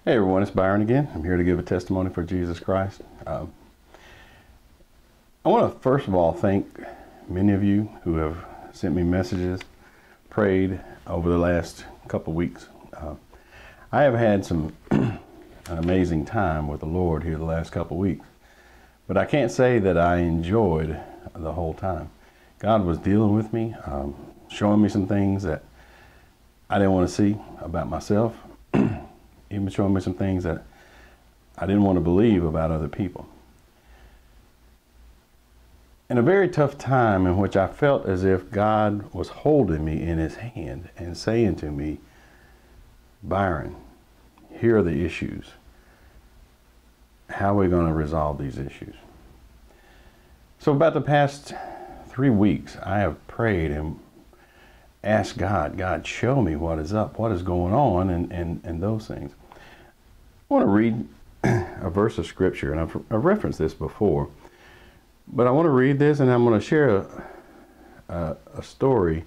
Hey everyone, it's Byron again. I'm here to give a testimony for Jesus Christ. I want to first of all thank many of you who have sent me messages, prayed over the last couple weeks. I have had an amazing time with the Lord here the last couple weeks, but I can't say that I enjoyed the whole time. God was dealing with me, showing me some things that I didn't want to see about myself. Even showing me some things that I didn't want to believe about other people. In a very tough time in which I felt as if God was holding me in his hand and saying to me, Byron, here are the issues. How are we going to resolve these issues? So about the past 3 weeks, I have prayed and asked God, show me what is up, what is going on, and those things. I want to read a verse of scripture, and I've referenced this before, but I want to read this, and I'm going to share a story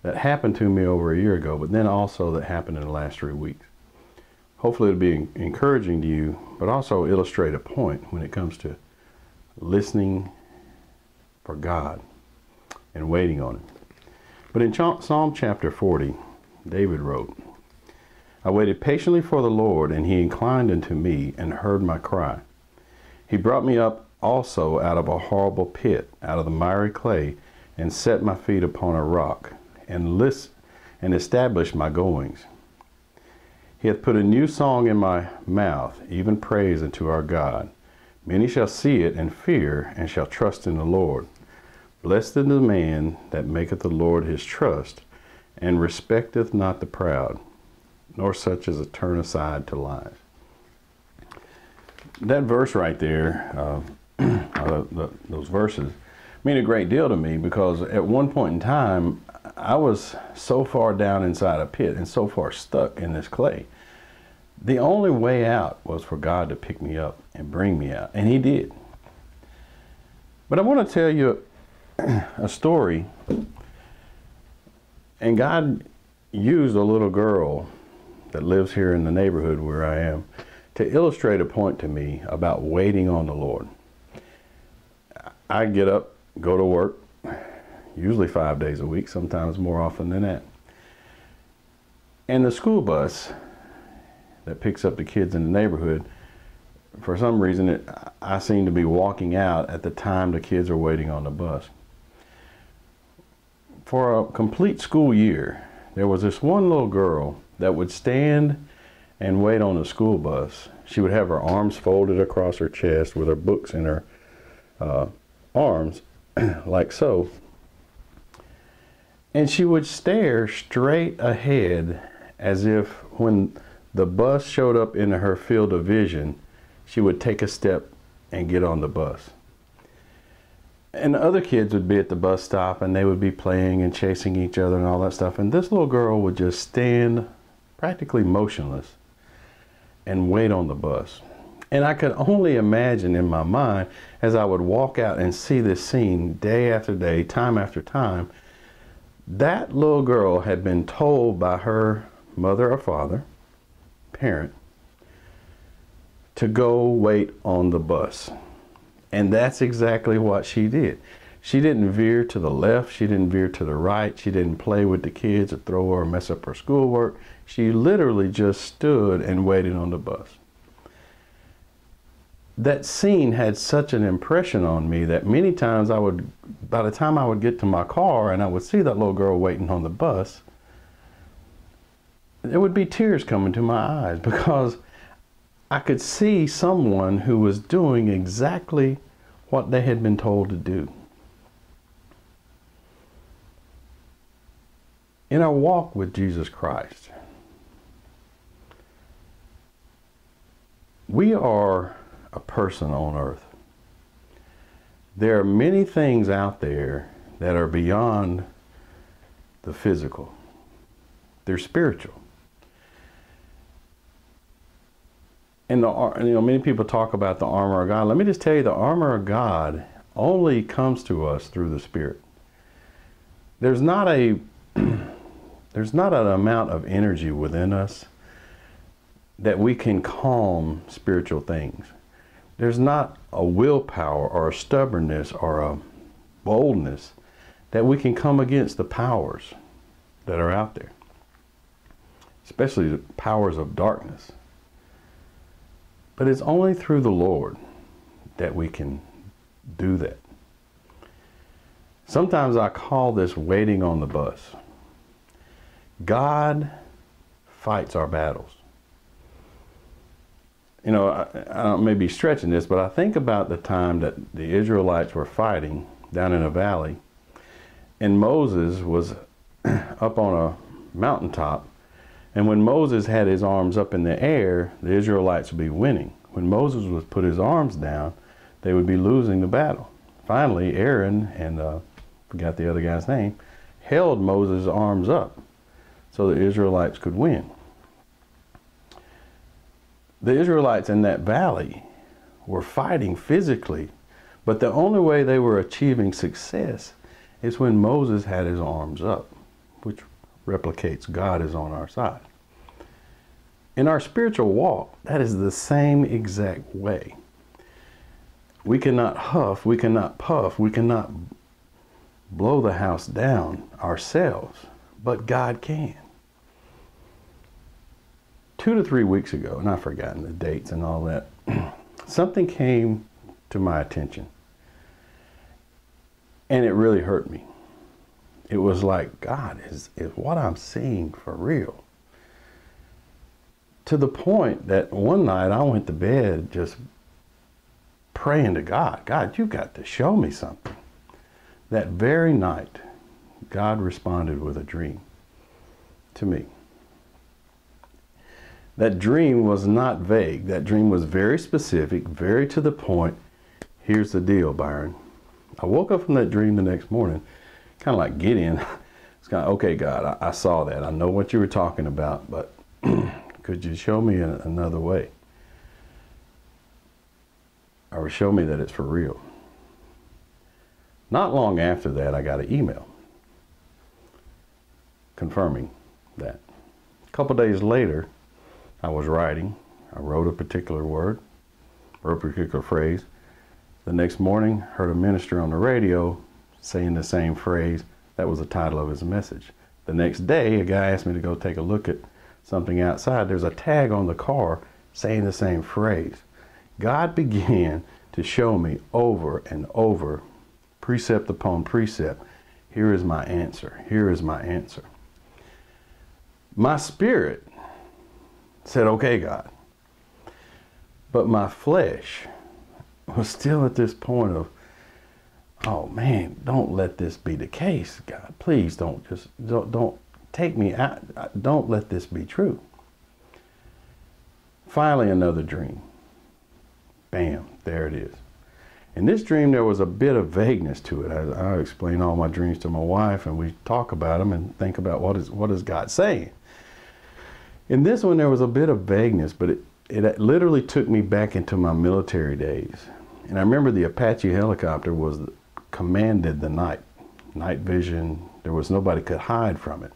that happened to me over a year ago, but then also that happened in the last 3 weeks. Hopefully it'll be encouraging to you, but also illustrate a point when it comes to listening for God and waiting on him. But in Psalm chapter 40, David wrote, I waited patiently for the Lord, and he inclined unto me and heard my cry. He brought me up also out of a horrible pit, out of the miry clay, and set my feet upon a rock, and established my goings. He hath put a new song in my mouth, even praise unto our God. Many shall see it and fear, and shall trust in the Lord. Blessed is the man that maketh the Lord his trust, and respecteth not the proud, nor such as turn aside to lies. That verse right there, those verses, mean a great deal to me, because at one point in time, I was so far down inside a pit and so far stuck in this clay. The only way out was for God to pick me up and bring me out, and he did. But I want to tell you a story, and God used a little girl that lives here in the neighborhood where I am to illustrate a point to me about waiting on the Lord. I get up, go to work, usually 5 days a week, sometimes more often than that. And the school bus that picks up the kids in the neighborhood, for some reason, I seem to be walking out at the time the kids are waiting on the bus. For a complete school year, there was this one little girl that would stand and wait on the school bus. She would have her arms folded across her chest with her books in her arms, like so. And she would stare straight ahead as if when the bus showed up in her field of vision, she would take a step and get on the bus. And the other kids would be at the bus stop, and they would be playing and chasing each other and all that stuff. And this little girl would just stand practically motionless and wait on the bus. And I could only imagine in my mind, as I would walk out and see this scene day after day, time after time, that little girl had been told by her mother or father, parent, to go wait on the bus. And that's exactly what she did. She didn't veer to the left. She didn't veer to the right. She didn't play with the kids or throw her or mess up her schoolwork. She literally just stood and waited on the bus. That scene had such an impression on me that many times by the time I would get to my car and I would see that little girl waiting on the bus, there would be tears coming to my eyes, because I could see someone who was doing exactly what they had been told to do. In our walk with Jesus Christ, we are a person on earth. There are many things out there that are beyond the physical. They're spiritual. And many people talk about the armor of God. Let me just tell you, the armor of God only comes to us through the Spirit. There's not an amount of energy within us that we can calm spiritual things. There's not a willpower or a stubbornness or a boldness that we can come against the powers that are out there, especially the powers of darkness. But it's only through the Lord that we can do that. Sometimes I call this waiting on the bus. God fights our battles. You know, I may be stretching this, but I think about the time that the Israelites were fighting down in a valley, and Moses was up on a mountaintop, and when Moses had his arms up in the air, the Israelites would be winning. When Moses would put his arms down, they would be losing the battle. Finally, Aaron, and forgot the other guy's name, held Moses' arms up so the Israelites could win. The Israelites in that valley were fighting physically, but the only way they were achieving success is when Moses had his arms up, which replicates God is on our side. In our spiritual walk, that is the same exact way. We cannot huff, we cannot puff, we cannot blow the house down ourselves, but God can. 2 to 3 weeks ago, and I've forgotten the dates and all that, something came to my attention, and it really hurt me. It was like, God, is what I'm seeing for real? To the point that one night I went to bed just praying to God, God, you've got to show me something. That very night, God responded with a dream to me. That dream was not vague. That dream was very specific, very to the point. Here's the deal, Byron. I woke up from that dream the next morning, kind of like Gideon. It's kind of, okay, God, I saw that. I know what you were talking about, but could you show me another way? Or show me that it's for real? Not long after that, I got an email confirming that. A couple days later, I was writing. I wrote a particular word, or a particular phrase. The next morning, heard a minister on the radio saying the same phrase. That was the title of his message. The next day, a guy asked me to go take a look at something outside. There's a tag on the car saying the same phrase. God began to show me over and over, precept upon precept, here is my answer. Here is my answer. My spirit said, okay, God. But my flesh was still at this point of, oh man, don't let this be the case, God. Please don't take me out. Don't let this be true. Finally, another dream. Bam, there it is. In this dream, there was a bit of vagueness to it. I explain all my dreams to my wife, and we talk about them and think about what is God saying. In this one, there was a bit of vagueness, but it literally took me back into my military days. And I remember the Apache helicopter commanded the night vision. There was nobody could hide from it.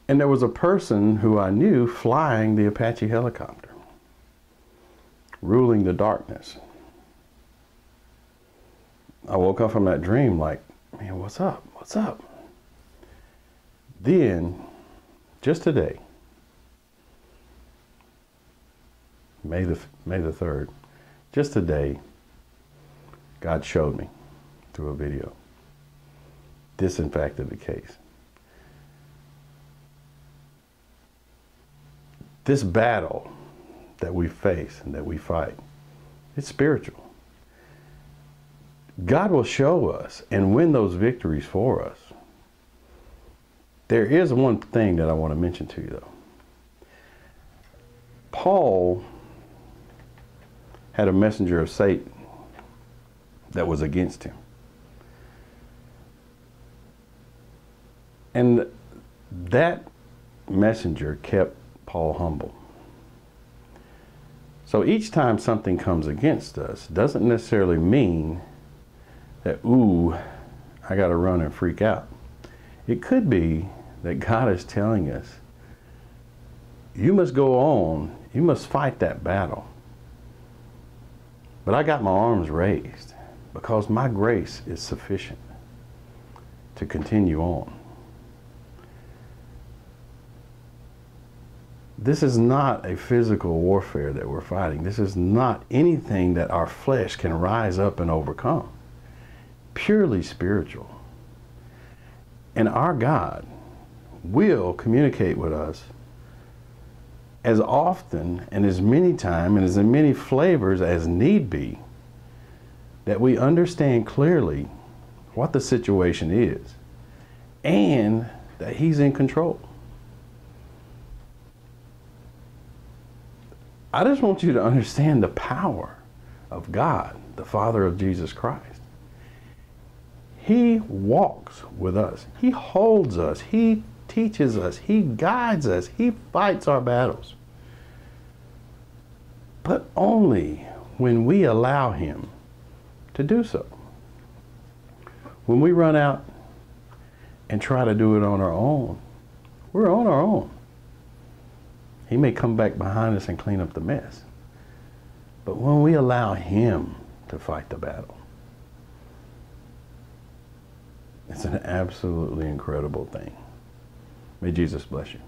And there was a person who I knew flying the Apache helicopter, ruling the darkness. I woke up from that dream like, man, what's up? What's up? Then, just today, May the 3rd, just today, God showed me through a video. This, in fact, is the case. This battle that we face and that we fight, it's spiritual. God will show us and win those victories for us. There is one thing that I want to mention to you, though. Paul had a messenger of Satan that was against him. And that messenger kept Paul humble. So each time something comes against us doesn't necessarily mean that, ooh, I got to run and freak out. It could be that God is telling us you must go on. You must fight that battle. But I got my arms raised because my grace is sufficient to continue on. This is not a physical warfare that we're fighting. This is not anything that our flesh can rise up and overcome. Purely spiritual. And our God will communicate with us as often and as many times and as many flavors as need be, that we understand clearly what the situation is and that He's in control. I just want you to understand the power of God, the Father of Jesus Christ. He walks with us. He holds us. He teaches us. He guides us. He fights our battles. But only when we allow Him to do so. When we run out and try to do it on our own, we're on our own. He may come back behind us and clean up the mess. But when we allow Him to fight the battle, it's an absolutely incredible thing. May Jesus bless you.